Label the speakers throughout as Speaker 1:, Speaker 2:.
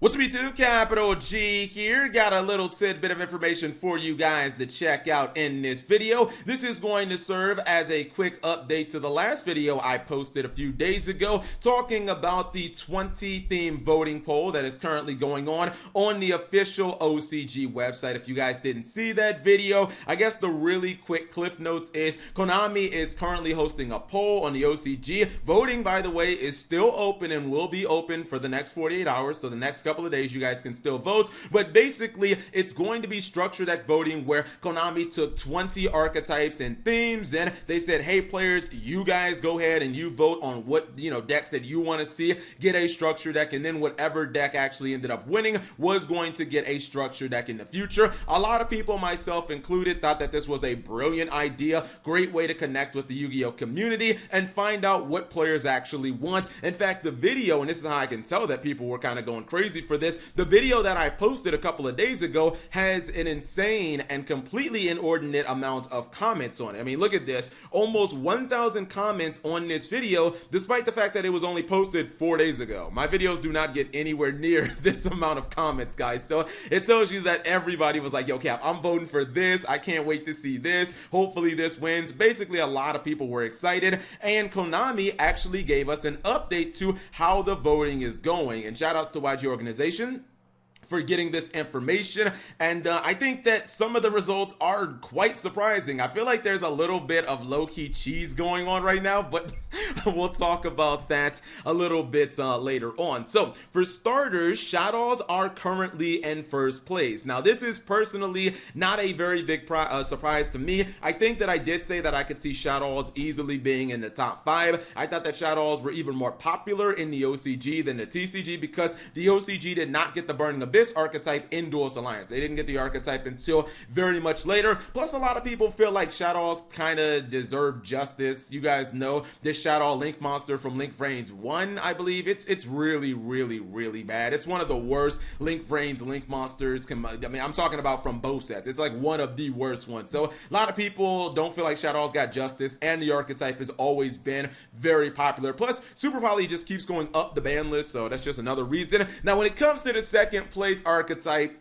Speaker 1: What's up YouTube, Capital G here. Got a little tidbit of information for you guys to check out in this video. This is going to serve as a quick update to the last video I posted a few days ago talking about the 20 theme voting poll that is currently going on the official OCG website. If you guys didn't see that video, I guess the really quick cliff notes is Konami is currently hosting a poll on the OCG. Voting, by the way, is still open and will be open for the next 48 hours, so the next couple of days you guys can still vote. But basically it's going to be structured deck voting where Konami took 20 archetypes and themes and they said, hey players, you guys go ahead and you vote on what decks that you want to see get a structure deck, and then whatever deck actually ended up winning was going to get a structure deck in the future. A lot of people, myself included, thought that this was a brilliant idea, great way to connect with the Yu-Gi-Oh community and find out what players actually want. In fact, the video, and this is how I can tell that people were kind of going crazy for this, the video that I posted a couple of days ago has an insane and completely inordinate amount of comments on it. I mean, look at this, almost 1,000 comments on this video, despite the fact that it was only posted 4 days ago. My videos do not get anywhere near this amount of comments, guys. So it tells you that everybody was like, yo Cap, I'm voting for this, I can't wait to see this, hopefully this wins. Basically a lot of people were excited, and Konami actually gave us an update to how the voting is going, and shout outs to YG Organization for getting this information. And I think that some of the results are quite surprising. I feel like there's a little bit of low-key cheese going on right now, but we'll talk about that a little bit later on. So for starters, Shadows are currently in first place. Now this is personally not a very big surprise to me. I think that I did say that I could see Shadows easily being in the top 5. I thought that Shadows were even more popular in the OCG than the TCG because the OCG did not get the Burning Abyss archetype in Duelist Alliance. They didn't get the archetype until very much later. Plus, a lot of people feel like Shadows kind of deserve justice. You guys know this Shadow Link monster from Link Vrains 1, I believe. It's really, really, really bad. It's one of the worst Link Vrains Link monsters. I mean, I'm talking about from both sets. It's like one of the worst ones. So a lot of people don't feel like Shadows got justice, and the archetype has always been very popular. Plus, Super Poly just keeps going up the ban list, so that's just another reason. Now, when it comes to the second place archetype,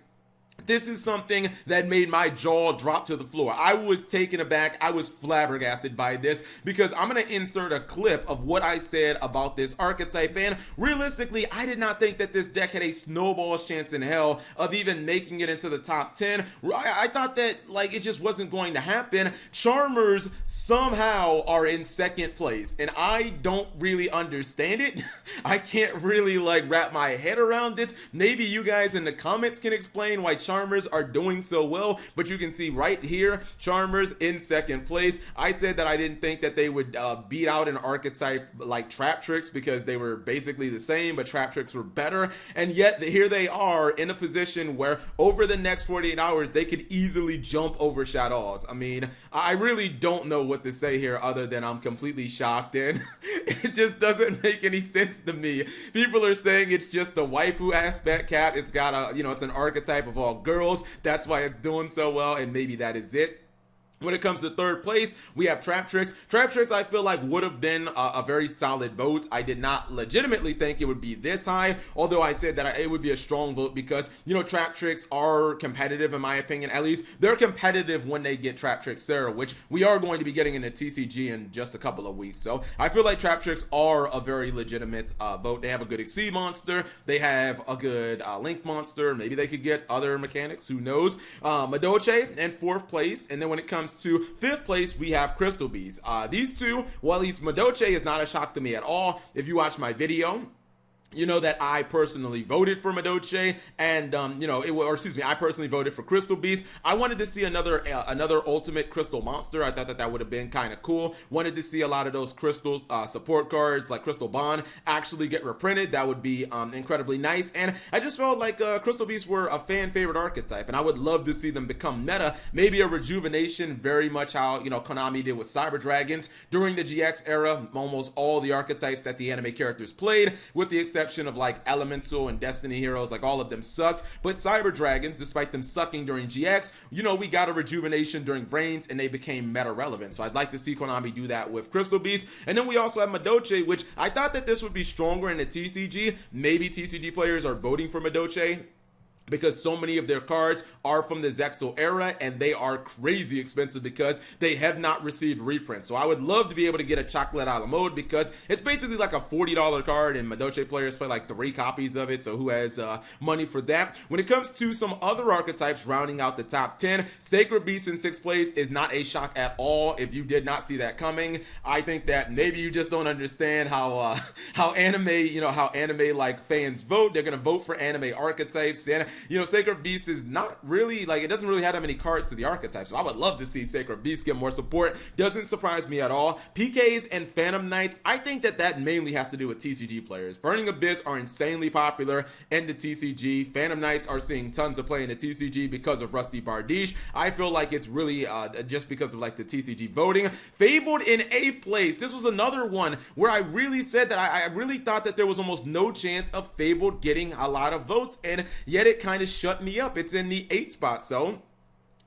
Speaker 1: this is something that made my jaw drop to the floor. I was taken aback. I was flabbergasted by this because I'm going to insert a clip of what I said about this archetype, and realistically, I did not think that this deck had a snowball's chance in hell of even making it into the top 10. I thought that like it just wasn't going to happen. Charmers somehow are in second place, and I don't really understand it. I can't really like wrap my head around it. Maybe you guys in the comments can explain why Charmers are doing so well, but you can see right here, Charmers in second place. I said that I didn't think that they would beat out an archetype like Trap Tricks because they were basically the same, but Trap Tricks were better, and yet here they are in a position where over the next 48 hours, they could easily jump over Shadows. I mean, I really don't know what to say here other than I'm completely shocked, and it just doesn't make any sense to me. People are saying it's just the waifu aspect, Cap. It's got a, it's an archetype of all girls, that's why it's doing so well, and maybe that is it. When it comes to third place, we have Trap Tricks. Trap Tricks, I feel like, would have been a very solid vote. I did not legitimately think it would be this high, although I said that it would be a strong vote because, Trap Tricks are competitive in my opinion. At least they're competitive when they get Trap Tricks Sarah, which we are going to be getting in the TCG in just a couple of weeks. So I feel like Trap Tricks are a very legitimate vote. They have a good Exceed monster. They have a good Link monster. Maybe they could get other mechanics. Who knows? Madoche in fourth place. And then when it comes to fifth place, we have Crystal Bees. These two, well, at least Madoche is not a shock to me at all. If you watch my video, you know that I personally voted for Madoche, and I personally voted for Crystal Beast. I wanted to see another ultimate crystal monster. I thought that would have been kind of cool. Wanted to see a lot of those crystals support cards like Crystal Bond actually get reprinted. That would be incredibly nice, and I just felt like Crystal Beasts were a fan favorite archetype, and I would love to see them become meta. Maybe a rejuvenation, very much how Konami did with Cyber Dragons during the GX era. Almost all the archetypes that the anime characters played, with the exception exception of like Elemental and Destiny Heroes, like all of them sucked. But Cyber Dragons, despite them sucking during GX, you know, we got a rejuvenation during Vrains and they became meta relevant. So I'd like to see Konami do that with Crystal Beast. And then we also have Madoche, which I thought that this would be stronger in the TCG. Maybe TCG players are voting for Madoche because so many of their cards are from the Zexal era and they are crazy expensive because they have not received reprints. So I would love to be able to get a Chocolate a la Mode because it's basically like a $40 card and Madoche players play like 3 copies of it. So who has money for that? When it comes to some other archetypes rounding out the top 10, Sacred Beast in 6th place is not a shock at all if you did not see that coming. I think that maybe you just don't understand how anime, you know, how anime like fans vote. They're gonna vote for anime archetypes, and you know, Sacred Beast is not really, like, it doesn't really have that many cards to the archetype. So I would love to see Sacred Beast get more support. Doesn't surprise me at all. PKs and Phantom Knights, I think that that mainly has to do with TCG players. Burning Abyss are insanely popular in the TCG. Phantom Knights are seeing tons of play in the TCG because of Rusty Bardiche. I feel like it's really just because of like the TCG voting. Fabled in 8th place. This was another one where I really said that I really thought that there was almost no chance of Fabled getting a lot of votes, and yet it kind of shut me up. It's in the 8th spot, so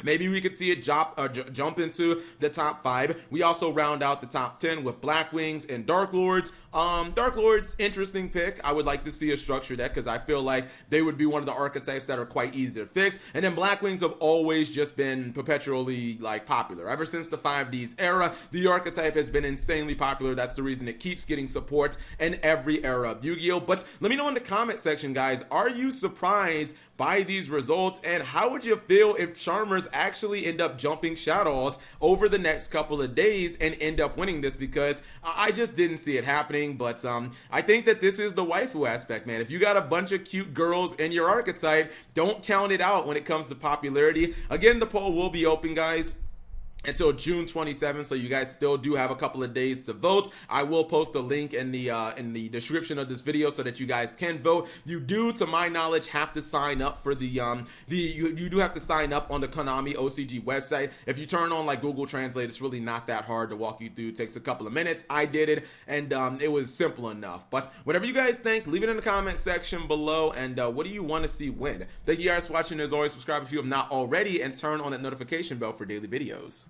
Speaker 1: maybe we could see it jump into the top 5. We also round out the top 10 with Black Wings and Dark Lords. Dark Lords, interesting pick. I would like to see a structure deck because I feel like they would be one of the archetypes that are quite easy to fix. And then Black Wings have always just been perpetually like popular. Ever since the 5Ds era, the archetype has been insanely popular. That's the reason it keeps getting support in every era of Yu-Gi-Oh! But let me know in the comment section, guys, are you surprised by these results? And how would you feel if Charmers actually end up jumping Shadows over the next couple of days and end up winning this? Because I just didn't see it happening. But I think that this is the waifu aspect, man. If you got a bunch of cute girls in your archetype, don't count it out when it comes to popularity. Again, the poll will be open, guys, until June 27th, so you guys still do have a couple of days to vote. I will post a link in the description of this video so that you guys can vote. You do, to my knowledge, have to sign up for you do have to sign up on the Konami OCG website. If you turn on like Google Translate, it's really not that hard to walk you through. It takes a couple of minutes. I did it, and it was simple enough. But whatever you guys think, leave it in the comment section below. And what do you want to see win? Thank you guys for watching. As always, subscribe if you have not already, and turn on that notification bell for daily videos.